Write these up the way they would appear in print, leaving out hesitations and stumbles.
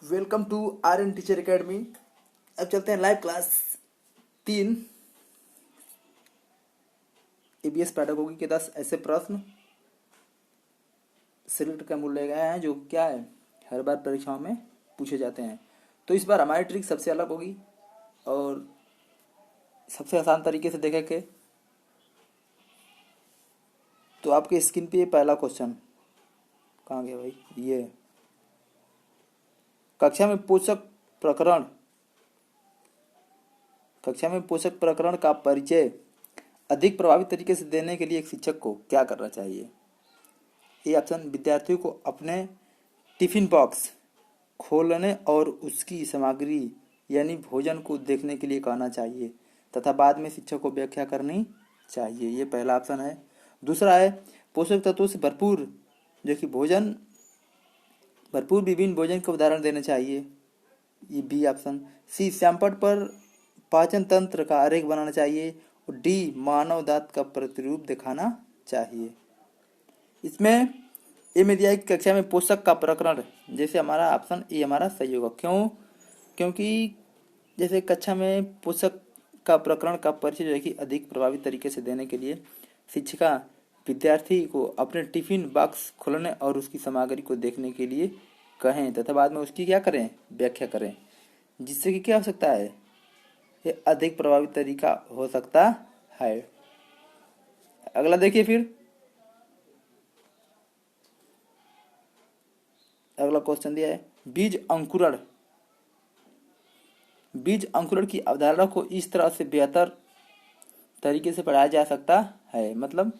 Welcome to R N teacher academy. अब चलते हैं लाइव क्लास 3 एबीएस पैडागोगी के 10 ऐसे प्रश्न सिलेक्ट कर मूल्य गए हैं जो क्या है हर बार परीक्षाओं में पूछे जाते हैं। तो इस बार हमारी ट्रिक सबसे अलग होगी और सबसे आसान तरीके से देखेंगे। तो आपके स्क्रीन पे ये पहला क्वेश्चन कहाँ गया भाई, ये कक्षा में पोषक प्रकरण का परिचय अधिक प्रभावी तरीके से देने के लिए एक शिक्षक को क्या करना चाहिए। ये ऑप्शन, विद्यार्थियों को अपने टिफिन बॉक्स खोलने और उसकी सामग्री यानी भोजन को देखने के लिए कहना चाहिए तथा बाद में शिक्षक को व्याख्या करनी चाहिए। ये पहला ऑप्शन है। दूसरा है पोषक तत्वों से भरपूर विभिन्न भोजन का उदाहरण देना चाहिए। ये बी ऑप्शन। सी, सैंपल पर पाचन तंत्र का आरेख बनाना चाहिए। और डी, मानव दांत का प्रतिरूप दिखाना चाहिए। इसमें ए में दिया है कि कक्षा में पोषक का प्रकरण, जैसे हमारा ऑप्शन ए हमारा सही होगा। क्यों? क्योंकि जैसे कक्षा में पोषक का प्रकरण का परिचय जो है कि अधिक प्रभावी तरीके से देने के लिए शिक्षिका विद्यार्थी को अपने टिफिन बॉक्स खोलने और उसकी सामग्री को देखने के लिए कहें तथा बाद में उसकी क्या करें, व्याख्या करें, जिससे कि क्या हो सकता है, ये अधिक प्रभावी तरीका हो सकता है। अगला देखिए, फिर अगला क्वेश्चन दिया है बीज अंकुरण की अवधारणा को इस तरह से बेहतर तरीके से पढ़ाया जा सकता है। मतलब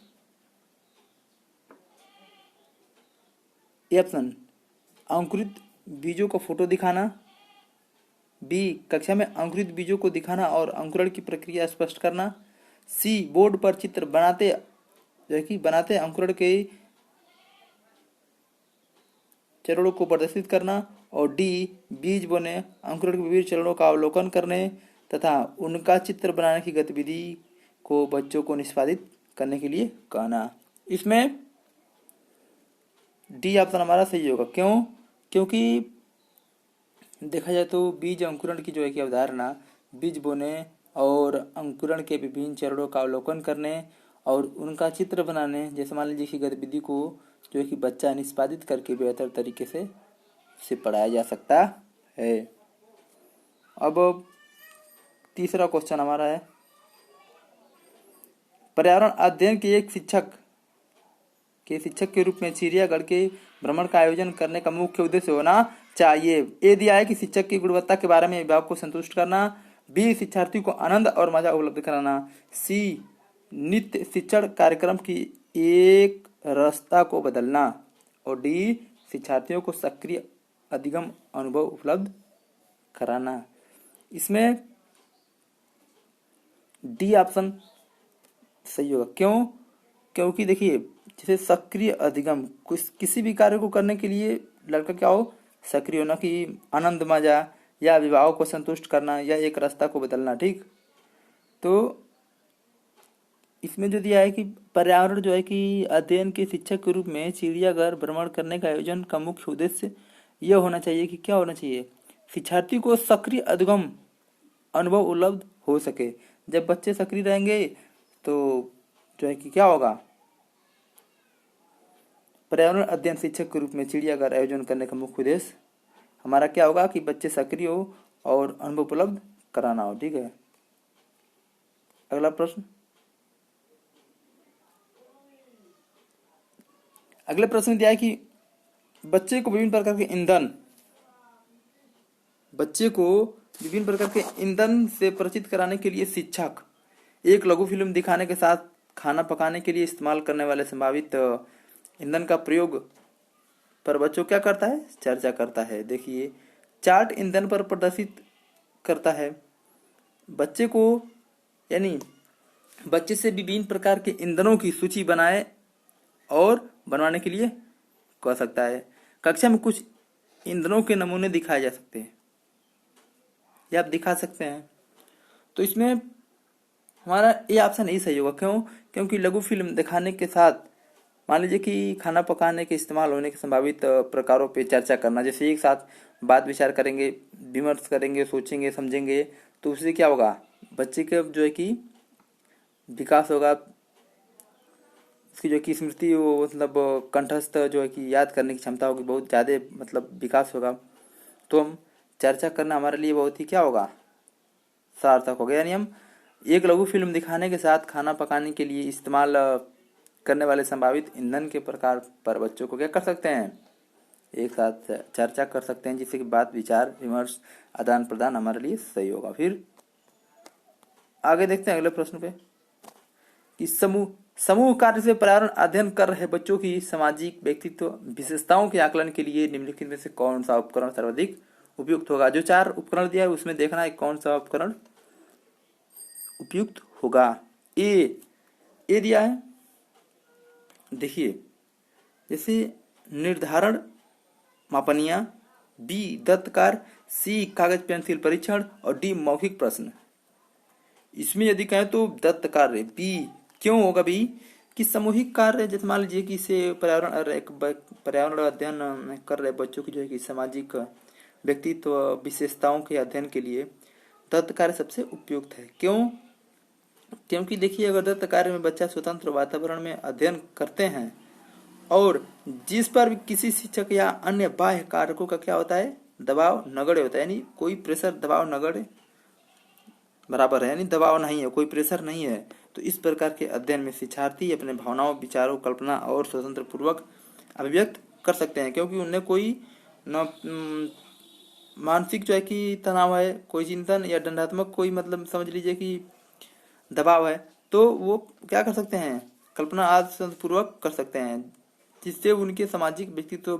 ए ऑप्शन, अंकुरित बीजों को फोटो दिखाना। बी, कक्षा में अंकुरित बीजों को दिखाना और अंकुरण की प्रक्रिया स्पष्ट करना। सी, बोर्ड पर चित्र बनाते अंकुरण के चरणों को प्रदर्शित करना। और डी, बीज बोने अंकुरण के विभिन्न चरणों का अवलोकन करने तथा उनका चित्र बनाने की गतिविधि को बच्चों को निष्पादित करने के लिए कहना। इसमें डी ऑप्शन हमारा सही होगा। क्यों? क्योंकि देखा जाए तो बीज अंकुरण की जो है कि अवधारणा बीज बोने और अंकुरण के विभिन्न चरणों का अवलोकन करने और उनका चित्र बनाने जैसे मान लीजिए कि गतिविधि को जो है कि बच्चा निष्पादित करके बेहतर तरीके से पढ़ाया जा सकता है। अब तीसरा क्वेश्चन हमारा है, पर्यावरण अध्ययन के एक शिक्षक के रूप में चिड़ियाघर के भ्रमण का आयोजन करने का मुख्य उद्देश्य होना चाहिए। ए दिया है कि शिक्षक की गुणवत्ता के बारे में अभिभावक को संतुष्ट करना। बी, शिक्षार्थियों को आनंद और मजा उपलब्ध कराना। सी, नित्य शिक्षण कार्यक्रम की एक रास्ता को बदलना। और डी, शिक्षार्थियों को सक्रिय अधिगम अनुभव उपलब्ध कराना। इसमें डी ऑप्शन सही होगा। क्यों? क्योंकि देखिए जैसे सक्रिय अधिगम किसी भी कार्य को करने के लिए लड़का क्या हो, सक्रिय होना, कि आनंद मजा या अभिभावक को संतुष्ट करना या एक रास्ता को बदलना। ठीक, तो इसमें जो दिया है कि पर्यावरण जो है कि अध्ययन के शिक्षक के रूप में चिड़ियाघर भ्रमण करने का आयोजन का मुख्य उद्देश्य यह होना चाहिए कि क्या होना चाहिए, शिक्षार्थी को सक्रिय अधिगम अनुभव उपलब्ध हो सके। जब बच्चे सक्रिय रहेंगे तो जो है कि क्या होगा, पर्यावरण अध्ययन शिक्षक के रूप में चिड़ियाघर आयोजन करने का मुख्य उद्देश्य हमारा क्या होगा कि बच्चे सक्रिय हो और अनुभव उपलब्ध कराना हो। ठीक है, अगला प्रश्न। अगले प्रश्न दिया है कि बच्चे को विभिन्न प्रकार के ईंधन से परिचित कराने के लिए शिक्षक एक लघु फिल्म दिखाने के साथ खाना पकाने के लिए इस्तेमाल करने वाले संभावित ईंधन का प्रयोग पर बच्चों क्या करता है, चर्चा करता है। देखिए, चार्ट ईंधन पर प्रदर्शित करता है। बच्चे से विभिन्न प्रकार के ईंधनों की सूची बनाए और बनवाने के लिए कह सकता है। कक्षा में कुछ ईंधनों के नमूने दिखाए जा सकते हैं या आप दिखा सकते हैं। तो इसमें हमारा ये ऑप्शन ही सही होगा। क्यों? क्योंकि लघु फिल्म दिखाने के साथ मान लीजिए कि खाना पकाने के इस्तेमाल होने के संभावित प्रकारों पे चर्चा करना, जैसे एक साथ बात विचार करेंगे, विमर्श करेंगे, सोचेंगे, समझेंगे, तो उससे क्या होगा, बच्चे के जो है कि विकास होगा, उसकी जो है कि स्मृति वो मतलब कंठस्थ जो है कि याद करने की क्षमता होगी, बहुत ज़्यादा मतलब विकास होगा। तो हम चर्चा करना हमारे लिए बहुत ही क्या होगा, सार्थक हो गया। यानी हम एक लघु फिल्म दिखाने के साथ खाना पकाने के लिए इस्तेमाल करने वाले संभावित ईंधन के प्रकार पर बच्चों को क्या कर सकते हैं, एक साथ चर्चा कर सकते हैं, जिससे कि बात विचार विमर्श आदान प्रदान हमारे लिए सही होगा। फिर आगे देखते हैं अगले प्रश्न पे कि समूह समूह कार्य से पर्यावरण अध्ययन कर रहे बच्चों की सामाजिक व्यक्तित्व विशेषताओं के आकलन के लिए निम्नलिखित में से कौन सा उपकरण सर्वाधिक उपयुक्त होगा। जो 4 उपकरण दिया है उसमें देखना है कौन सा उपकरण उपयुक्त होगा। ए दिया है, देखिए जैसे निर्धारण मापनिया, बी दत्त कार्य, सी कागज पेंसिल परीक्षण और डी मौखिक प्रश्न। इसमें यदि कहें तो दत्त कार्य बी। क्यों होगा बी, कि सामूहिक कार्य, जैसे मान लीजिए कि इसे पर्यावरण अध्ययन कर रहे बच्चों की जो है कि सामाजिक व्यक्तित्व विशेषताओं के अध्ययन के लिए दत्त कार्य सबसे उपयुक्त है। क्यों, क्योंकि देखिए अगर दत्त कार्य में बच्चा स्वतंत्र वातावरण में अध्ययन करते हैं और जिस पर भी किसी शिक्षक या अन्य बाह्य कारकों का क्या होता है, दबाव नगण्य होता है, यानी कोई प्रेशर दबाव नगण्य बराबर है, यानी दबाव नहीं है, कोई प्रेशर नहीं है। तो इस प्रकार के अध्ययन में शिक्षार्थी अपने भावनाओं, विचारों, कल्पना और स्वतंत्र पूर्वक अभिव्यक्त कर सकते हैं, क्योंकि उन्हें कोई न मानसिक जो है कि तनाव है, कोई चिंतन या दंडात्मक कोई मतलब समझ लीजिए कि दबाव है, तो वो क्या कर सकते हैं, कल्पना आदि पूर्वक कर सकते हैं, जिससे उनके सामाजिक व्यक्तित्व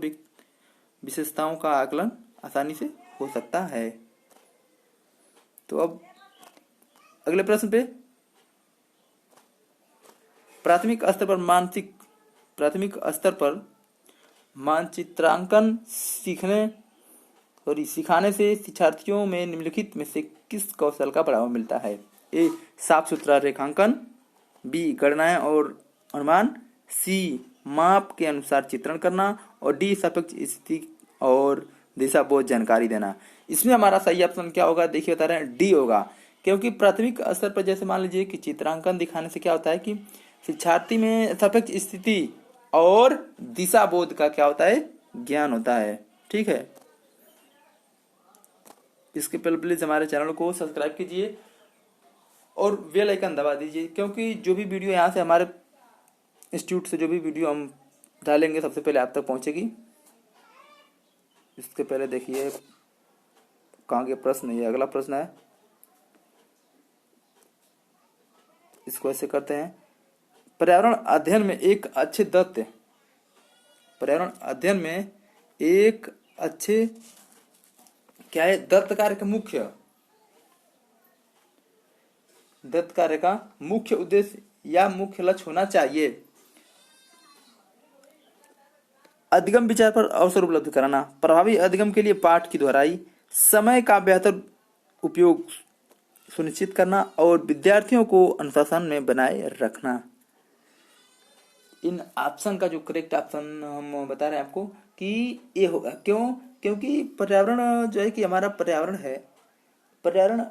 विशेषताओं का आकलन आसानी से हो सकता है। तो अब अगले प्रश्न पे, प्राथमिक स्तर पर मानचित्रांकन सिखाने से शिक्षार्थियों में निम्नलिखित में से किस कौशल का बढ़ावा मिलता है। ए साफ सुथरा रेखांकन, बी गणनाएं और अनुमान, सी माप के अनुसार चित्रण करना और डी सापेक्ष स्थिति और दिशा बोध जानकारी देना। इसमें हमारा सही ऑप्शन क्या होगा, देखिए बता रहे हैं डी होगा, क्योंकि प्राथमिक स्तर पर जैसे मान लीजिए कि चित्रांकन दिखाने से क्या होता है कि शिक्षार्थी में सापेक्ष स्थिति और दिशा बोध का क्या होता है, ज्ञान होता है। ठीक है, इसके पहले प्लीज हमारे चैनल को सब्सक्राइब कीजिए और बेल आइकन दबा दीजिए, क्योंकि जो भी वीडियो यहाँ से हमारे इंस्टीट्यूट से जो भी वीडियो हम डालेंगे सबसे पहले आप तक पहुंचेगी। इसके पहले देखिए कहाँ के प्रश्न, ये अगला प्रश्न है, इसको ऐसे करते हैं। पर्यावरण अध्ययन में एक अच्छे क्या है, दत्त कार्य का मुख्य उद्देश्य या मुख्य लक्ष्य होना चाहिए। अधिगम विचार पर अवसर उपलब्ध कराना, प्रभावी अधिगम के लिए पाठ की दोहराई, समय का बेहतर उपयोग सुनिश्चित करना और विद्यार्थियों को अनुशासन में बनाए रखना। इन ऑप्शन का जो करेक्ट ऑप्शन हम बता रहे हैं आपको कि ये होगा। क्यों, क्योंकि पर्यावरण जो है कि हमारा पर्यावरण है, पर्यावरण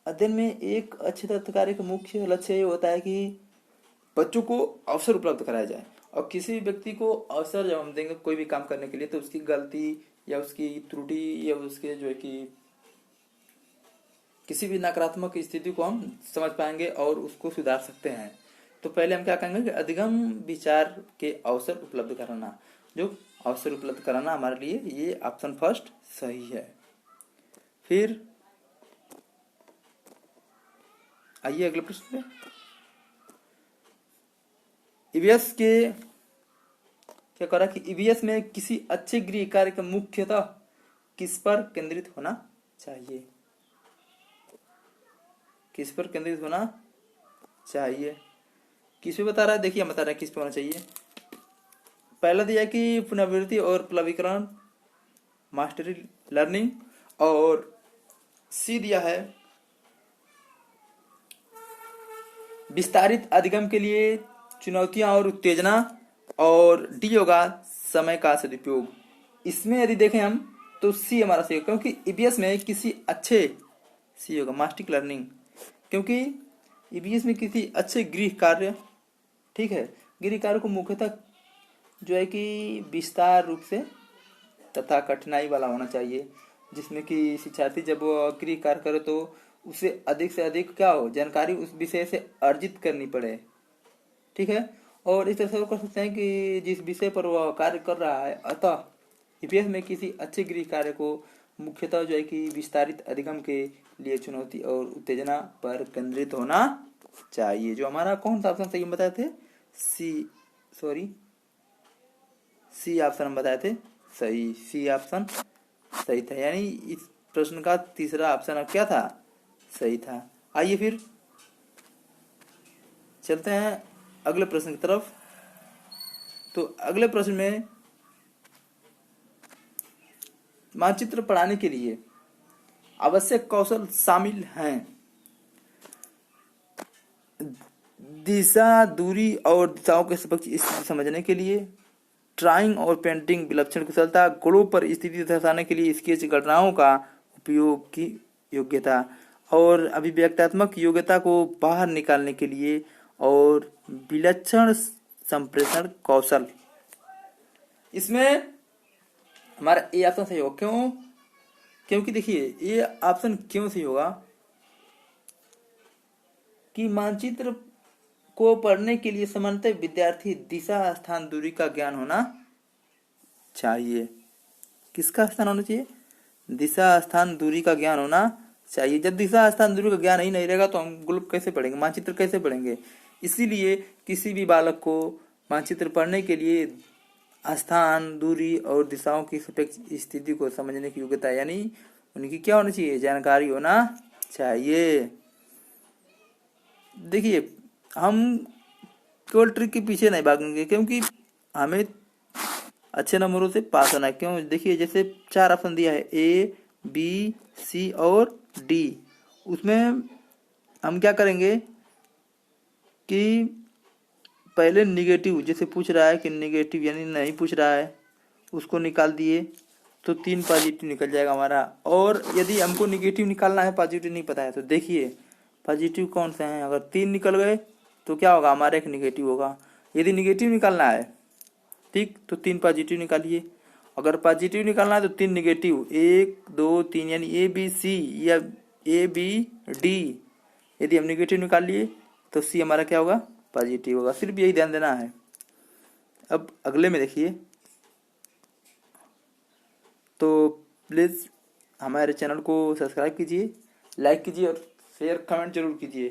अध्ययन में एक अच्छे तत्व कार्य का मुख्य लक्ष्य ये होता है कि बच्चों को अवसर उपलब्ध कराया जाए। और किसी भी व्यक्ति को अवसर जब हम देंगे कोई भी काम करने के लिए, तो उसकी गलती या उसकी त्रुटि या उसके जो है कि किसी भी नकारात्मक स्थिति को हम समझ पाएंगे और उसको सुधार सकते हैं। तो पहले हम क्या कहेंगे कि अधिगम विचार के अवसर उपलब्ध कराना, जो अवसर उपलब्ध कराना हमारे लिए ये ऑप्शन फर्स्ट सही है। फिर आइए अगले प्रश्न पे, ईवीएस के क्या करा कि ईवीएस में किसी अच्छे गृह कार्य का मुख्यतः किस पर केंद्रित होना चाहिए, किस पर केंद्रित होना चाहिए, किस पे बता रहा है, देखिए हम बता रहे हैं किस पे होना चाहिए। पहला दिया कि पुनरावृत्ति और प्लवीकरण, मास्टरी लर्निंग, और सी दिया है विस्तारित अधिगम के लिए चुनौतियां और उत्तेजना, और डी होगा समय का सदुपयोग। इसमें यदि देखें हम तो सी हमारा सही होगा, क्योंकि ईबीएस में किसी अच्छे सी होगा मास्टिक लर्निंग, क्योंकि ईबीएस में किसी अच्छे गृह कार्य, ठीक है, गृह कार्य को मुख्यतः जो है कि विस्तार रूप से तथा कठिनाई वाला होना चाहिए, जिसमें कि शिक्षार्थी जब वो गृह कार्य करे तो उसे अधिक से अधिक क्या हो जानकारी उस विषय से अर्जित करनी पड़े, ठीक है। और इस तरह से वो कर सकते हैं कि जिस विषय पर वह कार्य कर रहा है, अतः ईपीएस में किसी अच्छे गृह कार्य को मुख्यतः जो है कि विस्तारित अधिगम के लिए चुनौती और उत्तेजना पर केंद्रित होना चाहिए। जो हमारा कौन सा ऑप्शन सही हम बताए थे, सी ऑप्शन हम बताए थे सही, सी ऑप्शन सही था, यानी इस प्रश्न का तीसरा ऑप्शन अब क्या था, सही था। आइए फिर चलते हैं अगले प्रश्न की तरफ। तो अगले प्रश्न में मानचित्र पढ़ाने के लिए आवश्यक कौशल शामिल हैं। दिशा, दूरी और दिशाओं के स्थिति समझने के लिए, ड्राइंग और पेंटिंग विलक्षण कुशलता, गुणों पर स्थिति दर्शाने के लिए स्केच गणनाओं का उपयोग की योग्यता, और अभिव्यक्तात्मक योग्यता को बाहर निकालने के लिए, और विलक्षण संप्रेषण कौशल। इसमें हमारा ए ऑप्शन सही होगा। क्यों? क्योंकि देखिए ये ऑप्शन क्यों सही होगा कि मानचित्र को पढ़ने के लिए सामान्यतः विद्यार्थी दिशा, स्थान, दूरी का ज्ञान होना चाहिए। किसका स्थान होना चाहिए? दिशा, स्थान, दूरी का ज्ञान होना चाहिए। जब दिशा, स्थान, दूरी का ज्ञान ही नहीं रहेगा तो हम ग्रुप कैसे पढ़ेंगे, मानचित्र कैसे पढ़ेंगे। इसीलिए किसी भी बालक को मानचित्र पढ़ने के लिए स्थान, दूरी और दिशाओं की सापेक्ष स्थिति को समझने की योग्यता यानी उनकी क्या होनी चाहिए, जानकारी होना चाहिए। देखिए हम केवल ट्रिक के पीछे नहीं भागेंगे, क्योंकि हमें अच्छे नंबरों से पास होना है। क्यों? देखिए जैसे 4 ऑप्शन दिया है, ए, बी, सी और डी। उसमें हम क्या करेंगे कि पहले निगेटिव जैसे पूछ रहा है कि निगेटिव यानी नहीं पूछ रहा है, उसको निकाल दिए तो 3 पॉजिटिव निकल जाएगा हमारा। और यदि हमको निगेटिव निकालना है, पॉजिटिव नहीं पता है, तो देखिए पॉजिटिव कौन से हैं। अगर 3 निकल गए तो क्या होगा, हमारा एक निगेटिव होगा। यदि निगेटिव निकालना है, ठीक, तो 3 पॉजिटिव निकालिए। अगर पॉजिटिव निकालना है तो 3 निगेटिव, 1 2 3 यानी ए बी सी या ए बी डी। यदि हम निगेटिव निकाल लिए तो सी हमारा क्या होगा, पॉजिटिव होगा। सिर्फ यही ध्यान देना है। अब अगले में देखिए, तो प्लीज़ हमारे चैनल को सब्सक्राइब कीजिए, लाइक कीजिए और शेयर कमेंट जरूर कीजिए,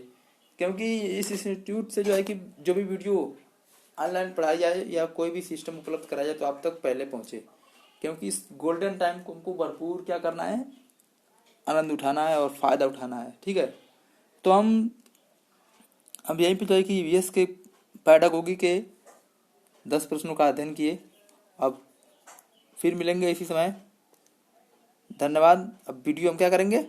क्योंकि इस इंस्टीट्यूट से जो है कि जो भी वीडियो ऑनलाइन पढ़ाई जाए या कोई भी सिस्टम उपलब्ध कराया जाए तो आप तक पहले पहुंचे। क्योंकि इस गोल्डन टाइम को हमको भरपूर क्या करना है, आनंद उठाना है और फ़ायदा उठाना है, ठीक है। तो हम अब यहीं पे जो है कि ईवीएस के पैडागोगी के 10 प्रश्नों का अध्ययन किए। अब फिर मिलेंगे इसी समय। धन्यवाद। अब वीडियो हम क्या करेंगे,